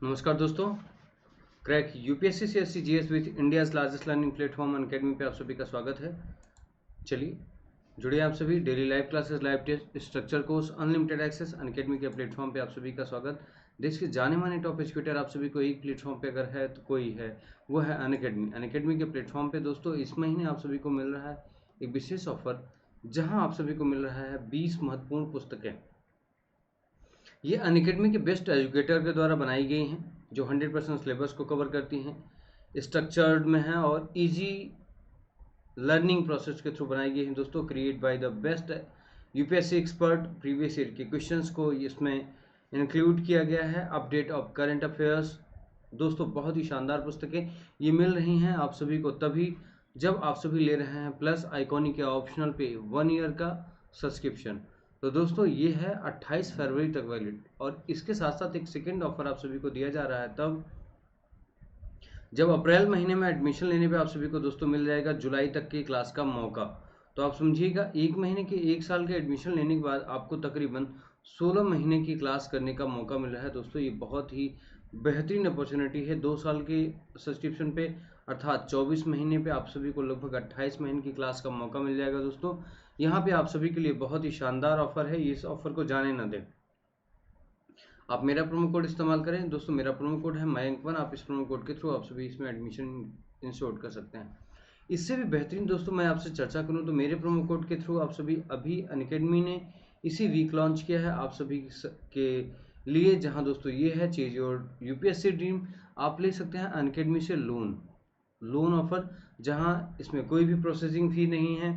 नमस्कार दोस्तों। Crack UPSC CSC GS with India's largest learning platform Unacademy पे आप सभी का स्वागत है। चलिए जुड़िए आप सभी। Daily live classes, live test, structure course, unlimited access Unacademy के प्लेटफॉर्म पे आप सभी का स्वागत। देश के जाने माने टॉप एजुकेटर आप सभी को एक प्लेटफॉर्म पे अगर है तो कोई है, वो है अनअकैडमी। अनअकैडमी के प्लेटफॉर्म पे दोस्तों इस महीने आप सभी को मिल रहा है एक विशेष ऑफर, जहाँ आप सभी को मिल रहा है 20 महत्वपूर्ण पुस्तकें। ये अनअकैडमी के बेस्ट एजुकेटर के द्वारा बनाई गई हैं, जो 100% सिलेबस को कवर करती हैं, स्ट्रक्चर्ड में हैं और इजी लर्निंग प्रोसेस के थ्रू बनाई गई हैं दोस्तों। Create by the best UPSC expert. Previous year के क्वेश्चंस को इसमें इंक्लूड किया गया है। Update of current affairs. दोस्तों बहुत ही शानदार पुस्तकें ये मिल रही हैं आप सभी को तभी जब आप सभी ले रहे हैं प्लस आइकॉनिक के ऑप्शनल पे 1 ईयर का सब्सक्रिप्शन। तो दोस्तों ये है 28 फरवरी तक वैलिड, और इसके साथ साथ एक सेकेंड ऑफर आप सभी को दिया जा रहा है तब जब अप्रैल महीने में एडमिशन लेने पे आप सभी को दोस्तों मिल जाएगा जुलाई तक की क्लास का मौका। तो आप समझिएगा, एक महीने के 1 साल के एडमिशन लेने के बाद आपको तकरीबन 16 महीने की क्लास करने का मौका मिल रहा है दोस्तों। ये बहुत ही बेहतरीन अपॉर्चुनिटी है। 2 साल के सब्सक्रिप्शन पे अर्थात 24 महीने पे आप सभी को लगभग 28 महीने की क्लास का मौका मिल जाएगा दोस्तों। यहाँ पे आप सभी के लिए बहुत ही शानदार ऑफर है, इस ऑफर को जाने ना दें। आप मेरा प्रोमो कोड इस्तेमाल करें दोस्तों। मेरा प्रोमो कोड है मयंक1। आप इस प्रोमो कोड के थ्रू आप सभी इसमें एडमिशन इंश्योर कर सकते हैं। इससे भी बेहतरीन दोस्तों मैं आपसे चर्चा करूं तो मेरे प्रोमो कोड के थ्रू आप सभी अभी अनअकैडमी ने इसी वीक लॉन्च किया है आप सभी के लिए, जहां दोस्तों ये है चेज योर यूपीएससी ड्रीम। आप ले सकते हैं अनअकैडमी से लोन ऑफर, जहां इसमें कोई भी प्रोसेसिंग फी नहीं है,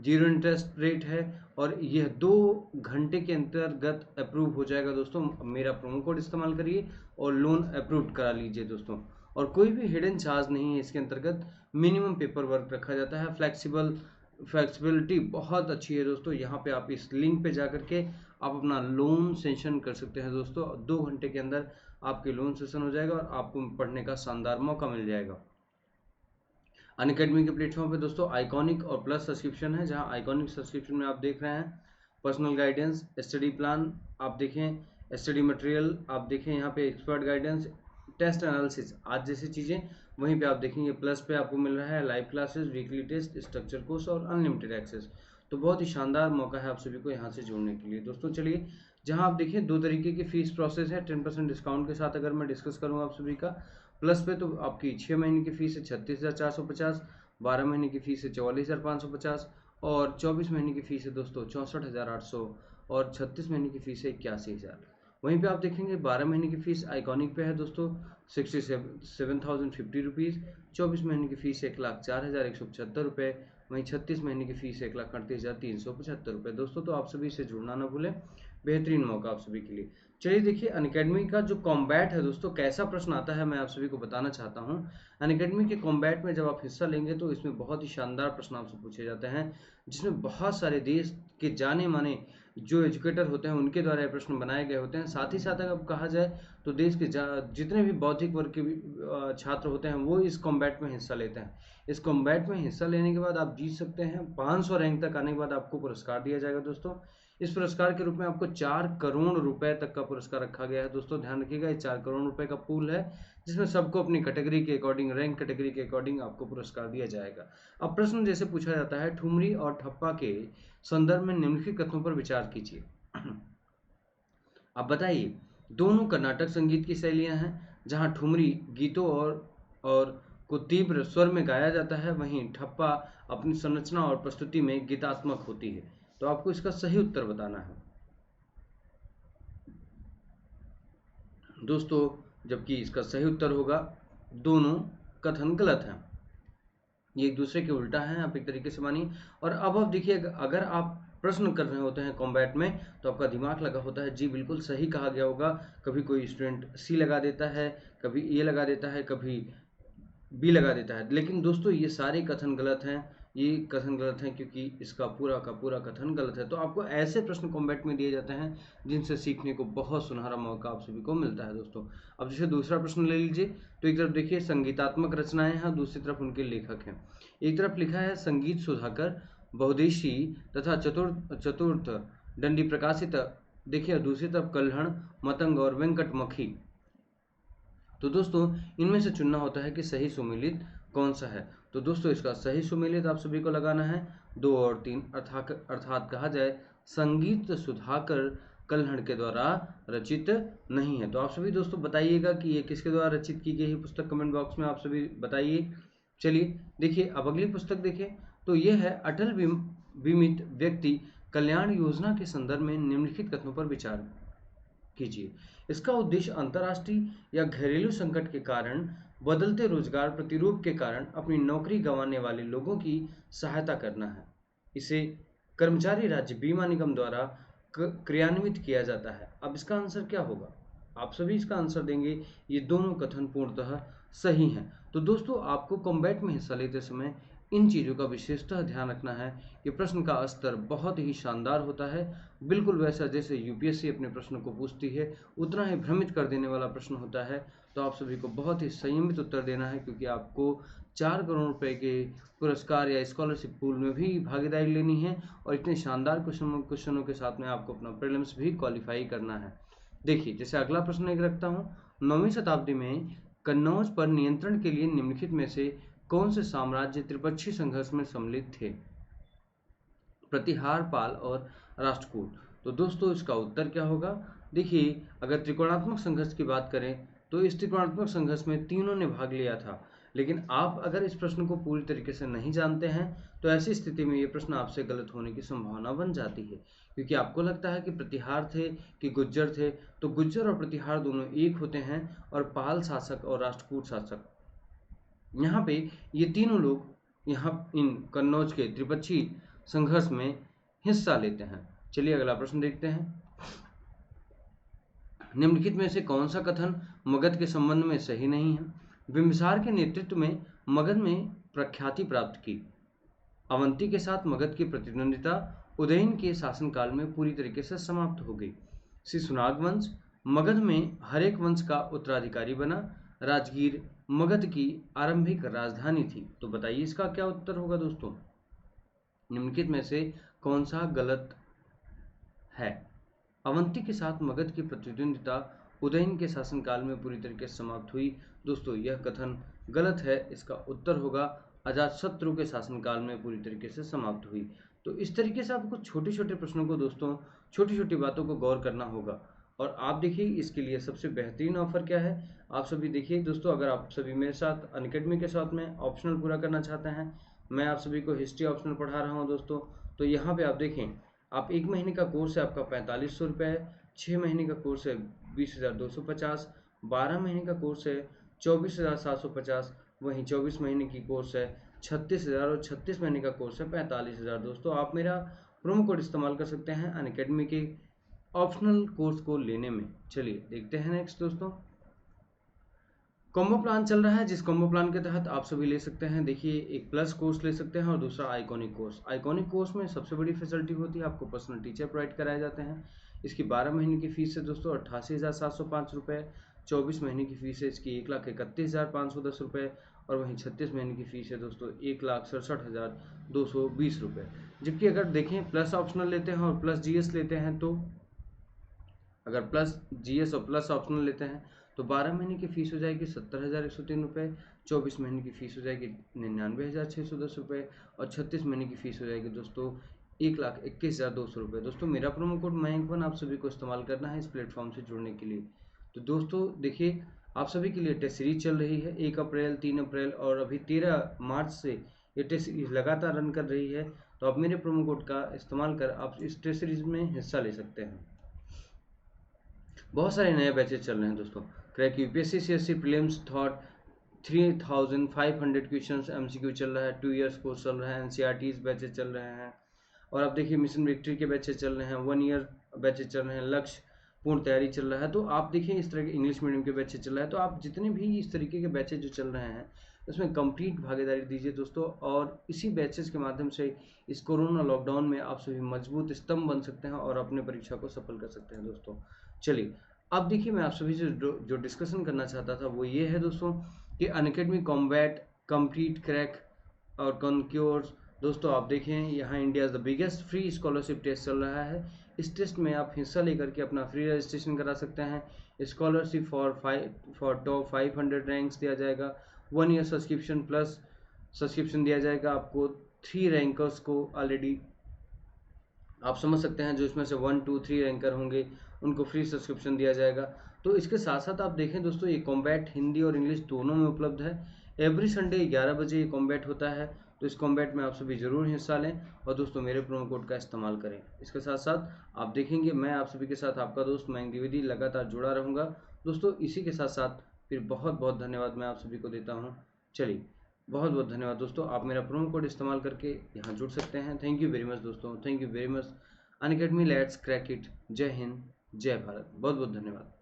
0 इंटरेस्ट रेट है और यह 2 घंटे के अंतर्गत अप्रूव हो जाएगा दोस्तों। मेरा प्रोमो कोड इस्तेमाल करिए और लोन अप्रूव करा लीजिए दोस्तों। और कोई भी हिडन चार्ज नहीं है इसके अंतर्गत। मिनिमम पेपर वर्क रखा जाता है। फ्लेक्सिबिलिटी बहुत अच्छी है दोस्तों। यहाँ पे आप इस लिंक पे जाकर के आप अपना लोन सेशन कर सकते हैं दोस्तों। 2 घंटे के अंदर आपके लोन सेशन हो जाएगा और आपको पढ़ने का शानदार मौका मिल जाएगा। अनअकैडमी के प्लेटफॉर्म पे दोस्तों आइकॉनिक और प्लस सब्सक्रिप्शन है, जहां आइकॉनिक सब्सक्रिप्शन में आप देख रहे हैं पर्सनल गाइडेंस, स्टडी प्लान आप देखें, स्टडी मटेरियल आप देखें, यहाँ पे एक्सपर्ट गाइडेंस, टेस्ट एनालिसिस आज जैसी चीज़ें वहीं पे आप देखेंगे। प्लस पे आपको मिल रहा है live classes, weekly test, structure course और अनलिमिटेड एक्सेस। तो बहुत ही शानदार मौका है आप सभी को यहाँ से जुड़ने के लिए दोस्तों। चलिए, जहाँ आप देखिए 2 तरीके की फीस प्रोसेस है 10% डिस्काउंट के साथ। अगर मैं डिस्कस करूँ आप सभी का प्लस पे तो आपकी 6 महीने की फीस है 36,450, 12 महीने की फीस है 44,550 और 24 महीने की फीस है दोस्तों 64,800 और 36 महीने की फीस है 81,000। वहीं पे आप देखेंगे 12 महीने की फीस आइकॉनिक पे है दोस्तों 67,050 रुपीज़, 24 महीने की फीस 1,04,175 रुपये, वहीं 36 महीने की फीस 1,38,375 रुपये दोस्तों। तो आप सभी इसे जुड़ना ना भूलें, बेहतरीन मौका आप सभी के लिए। चलिए देखिए, अनअकैडमी का जो कॉम्बैट है दोस्तों, कैसा प्रश्न आता है मैं आप सभी को बताना चाहता हूं। अनअकैडमी के कॉम्बैट में जब आप हिस्सा लेंगे तो इसमें बहुत ही शानदार प्रश्न आपसे पूछे जाते हैं, जिसमें बहुत सारे देश के जाने माने जो एजुकेटर होते हैं उनके द्वारा ये प्रश्न बनाए गए होते हैं। साथ ही साथ अगर कहा जाए तो देश के जितने भी बौद्धिक वर्ग के छात्र होते हैं वो इस कॉम्बैट में हिस्सा लेते हैं। इस कॉम्बैट में हिस्सा लेने के बाद आप जीत सकते हैं। 500 रैंक तक आने के बाद आपको पुरस्कार दिया जाएगा दोस्तों। इस पुरस्कार के रूप में आपको 4 करोड़ रुपए तक का पुरस्कार रखा गया है दोस्तों। ध्यान रखिएगा, ये 4 करोड़ रुपए का पूल है, जिसमें सबको अपनी कैटेगरी के अकॉर्डिंग, रैंक कैटेगरी के अकॉर्डिंग आपको पुरस्कार दिया जाएगा। अब प्रश्न जैसे पूछा जाता है, ठुमरी और ठप्पा के संदर्भ में निम्नलिखित कथनों पर विचार कीजिए। अब बताइए, दोनों कर्नाटक संगीत की शैलियां हैं, जहां ठुमरी गीतों और को तीव्र स्वर में गाया जाता है, वहीं ठप्पा अपनी संरचना और प्रस्तुति में गीतात्मक होती है। तो आपको इसका सही उत्तर बताना है दोस्तों, जबकि इसका सही उत्तर होगा दोनों कथन गलत हैं, ये एक दूसरे के उल्टा है। आप एक तरीके से मानिए। और अब आप देखिए, अगर आप प्रश्न कर रहे होते हैं कॉम्बैट में तो आपका दिमाग लगा होता है, जी बिल्कुल सही कहा गया होगा। कभी कोई स्टूडेंट सी लगा देता है, कभी ए लगा देता है, कभी बी लगा देता है, लेकिन दोस्तों ये सारे कथन गलत हैं। ये कथन गलत हैं क्योंकि इसका पूरा का पूरा कथन गलत है। तो आपको ऐसे प्रश्न कॉम्बैट में दिए जाते हैं जिनसे सीखने को बहुत सुनहरा मौका आप सभी को मिलता है दोस्तों। अब जैसे दूसरा प्रश्न ले लीजिए, तो एक तरफ देखिए संगीतात्मक रचनाएं हैं, दूसरी तरफ उनके लेखक हैं। एक तरफ लिखा है संगीत सुधाकर, बहुदेशी तथा चतुर्थ दंडी प्रकाशित, देखिए दूसरी तरफ कल्हण, मतंग और वेंकटमखी। तो दोस्तों इनमें से चुनना होता है कि सही सुमेलित कौन सा है। तो दोस्तों इसका सही सुमेलित आप सभी को लगाना है 2 और 3, अर्थात कहा जाए संगीत सुधाकर कल्हड़ के द्वारा रचित नहीं है। तो आप सभी दोस्तों बताइएगा कि ये किसके द्वारा रचित की गई है पुस्तक, कमेंट बॉक्स में आप सभी बताइए। चलिए देखिए अब अगली पुस्तक देखिए, तो ये है अटल बीमित व्यक्ति कल्याण योजना के संदर्भ में निम्नलिखित कथनों पर विचार कीजिए। इसका उद्देश्य अंतर्राष्ट्रीय या घरेलू संकट के कारण, बदलते रोजगार प्रतिरूप के कारण अपनी नौकरी गंवाने वाले लोगों की सहायता करना है। इसे कर्मचारी राज्य बीमा निगम द्वारा क्रियान्वित किया जाता है। अब इसका आंसर क्या होगा? आप सभी इसका आंसर देंगे। ये दोनों कथन पूर्णतः सही हैं। तो दोस्तों आपको कॉम्बैट में हिस्सा लेते समय इन चीज़ों का विशेषतः ध्यान रखना है कि प्रश्न का स्तर बहुत ही शानदार होता है, बिल्कुल वैसा जैसे यूपीएससी अपने प्रश्न को पूछती है उतना ही भ्रमित कर देने वाला प्रश्न होता है। तो आप सभी को बहुत ही संयमित उत्तर देना है, क्योंकि आपको 4 करोड़ रुपए के पुरस्कार या स्कॉलरशिप पूल में भी भागीदारी लेनी है और इतने शानदार क्वेश्चनों के साथ में आपको अपना प्रीलिम्स भी क्वालिफाई करना है। देखिए जैसे अगला प्रश्न एक रखता हूँ, 9वीं शताब्दी में कन्नौज पर नियंत्रण के लिए निम्नलिखित में से कौन से साम्राज्य त्रिपक्षीय संघर्ष में सम्मिलित थे? प्रतिहार, पाल और राष्ट्रकूट। तो दोस्तों इसका उत्तर क्या होगा? देखिए अगर त्रिकोणात्मक संघर्ष की बात करें तो इस त्रिकोणात्मक संघर्ष में तीनों ने भाग लिया था, लेकिन आप अगर इस प्रश्न को पूरी तरीके से नहीं जानते हैं तो ऐसी स्थिति में ये प्रश्न आपसे गलत होने की संभावना बन जाती है, क्योंकि आपको लगता है कि प्रतिहार थे कि गुज्जर थे। तो गुज्जर और प्रतिहार दोनों एक होते हैं और पाल शासक और राष्ट्रकूट शासक, यहाँ पे ये तीनों लोग यहाँ इन कन्नौज के त्रिपक्षीय संघर्ष में हिस्सा लेते हैं। चलिए अगला प्रश्न देखते हैं, निम्नलिखित में से कौन सा कथन मगध के संबंध में सही नहीं है? बिंबिसार के नेतृत्व में मगध में प्रख्याति प्राप्त की। अवंती के साथ मगध की प्रतिद्वंदिता उदयन के शासनकाल में पूरी तरीके से समाप्त हो गई। शिशुनाग वंश मगध में हरेक वंश का उत्तराधिकारी बना। राजगीर मगध की आरंभिक राजधानी थी। तो बताइए इसका क्या उत्तर होगा दोस्तों? निम्नलिखित में से कौन सा गलत है? अवंती के साथ मगध की प्रतिद्वंदिता उदयन के शासनकाल में पूरी तरीके से समाप्त हुई। दोस्तों यह कथन गलत है। इसका उत्तर होगा अजातशत्रु के शासनकाल में पूरी तरीके से समाप्त हुई। तो इस तरीके से आपको छोटे छोटे प्रश्नों को दोस्तों, छोटी छोटी बातों को गौर करना होगा। और आप देखिए इसके लिए सबसे बेहतरीन ऑफर क्या है, आप सभी देखिए दोस्तों, अगर आप सभी मेरे साथ अनअकैडमी के साथ में ऑप्शनल पूरा करना चाहते हैं, मैं आप सभी को हिस्ट्री ऑप्शनल पढ़ा रहा हूँ दोस्तों। तो यहाँ पे आप देखें, आप 1 महीने का कोर्स है आपका 4500 रुपये, 6 महीने का कोर्स है 20,250, 12 महीने का कोर्स है 24,750, वहीं 24 महीने की कोर्स है 36,000 और 36 महीने का कोर्स है 45,000। दोस्तों आप मेरा प्रोमो कोड इस्तेमाल कर सकते हैं अनअकैडमी के ऑप्शनल कोर्स को लेने में। चलिए देखते हैं नेक्स्ट दोस्तों, कॉम्बो प्लान चल रहा है, जिस कॉम्बो प्लान के तहत आप सभी ले सकते हैं। देखिए एक प्लस कोर्स ले सकते हैं और दूसरा आइकॉनिक कोर्स। आइकॉनिक कोर्स में सबसे बड़ी फैसिलिटी होती है, आपको पर्सनल टीचर प्रोवाइड कराए जाते हैं। इसकी 12 महीने की फीस है दोस्तों 88,705 रुपये, 24 महीने की फीस है इसकी 1,31,510 रुपये और वहीं 36 महीने की फीस है दोस्तों 1,67,220 रुपये। जबकि अगर देखें प्लस ऑप्शनल लेते हैं और प्लस जीएस लेते हैं, तो अगर प्लस जीएस और प्लस ऑप्शनल लेते हैं तो 12 महीने की फीस हो जाएगी 70,103 रुपये, 24 महीने की फीस हो जाएगी 99,610 रुपये और 36 महीने की फीस हो जाएगी दोस्तों 1,21,200 रुपये। दोस्तों मेरा प्रोमो कोड मयंक1 आप सभी को इस्तेमाल करना है इस प्लेटफॉर्म से जुड़ने के लिए। तो दोस्तों देखिए आप सभी के लिए टेस्ट सीरीज चल रही है 1 अप्रैल, 3 अप्रैल और अभी 13 मार्च से ये टेस्ट सीरीज लगातार रन कर रही है। तो आप मेरे प्रोमो कोड का इस्तेमाल कर आप इस टेस्ट सीरीज में हिस्सा ले सकते हैं। बहुत सारे नए बैचेज चल रहे हैं दोस्तों। Crack UPSC CSC prelims thought 3,500 questions MCQ चल रहा है, 2 इयर्स कोर्स चल रहा है, एनसीईआरटी बैचेज चल रहे हैं और आप देखिए मिशन विक्ट्री के बैचेज चल रहे हैं, 1 ईयर बैचेज चल रहे हैं, लक्ष्य पूर्ण तैयारी चल रहा है। तो आप देखिए इस तरह के इंग्लिश मीडियम के बैचेज चल रहा है। तो आप जितने भी इस तरीके के बैचेज जो चल रहे हैं उसमें कंप्लीट भागीदारी दीजिए दोस्तों, और इसी बैचेज के माध्यम से इस कोरोना लॉकडाउन में आप सभी मजबूत स्तंभ बन सकते हैं और अपने परीक्षा को सफल कर सकते हैं दोस्तों। चलिए अब देखिए मैं आप सभी से जो डिस्कशन करना चाहता था वो ये है दोस्तों कि अनअकैडमी कॉम्बैट, कंप्लीट क्रैक और कॉन्क्योर्स दोस्तों आप देखें यहाँ India the biggest free scholarship test चल रहा है। इस टेस्ट में आप हिस्सा लेकर के अपना फ्री रजिस्ट्रेशन करा सकते हैं। स्कॉलरशिप फॉर टॉप 500 रैंक्स दिया जाएगा। 1 ईयर सब्सक्रिप्शन प्लस सब्सक्रिप्शन दिया जाएगा आपको। 3 रैंकर्स को ऑलरेडी आप समझ सकते हैं, जो इसमें से 1, 2, 3 रैंकर होंगे उनको फ्री सब्सक्रिप्शन दिया जाएगा। तो इसके साथ साथ आप देखें दोस्तों, ये कॉम्बैट हिंदी और इंग्लिश दोनों में उपलब्ध है। एवरी संडे 11 बजे ये कॉम्बैट होता है। तो इस कॉम्बैट में आप सभी ज़रूर हिस्सा लें और दोस्तों मेरे प्रोमो कोड का इस्तेमाल करें। इसके साथ साथ आप देखेंगे मैं आप सभी के साथ आपका दोस्त मयंक द्विवेदी लगातार जुड़ा रहूँगा। दोस्तों इसी के साथ साथ फिर बहुत बहुत धन्यवाद मैं आप सभी को देता हूँ। चलिए बहुत बहुत धन्यवाद दोस्तों, आप मेरा प्रोमो कोड इस्तेमाल करके यहाँ जुड़ सकते हैं। थैंक यू वेरी मच दोस्तों, thank you very much. Unacademy let's crack it. जय हिंद, जय भारत। बहुत बहुत धन्यवाद।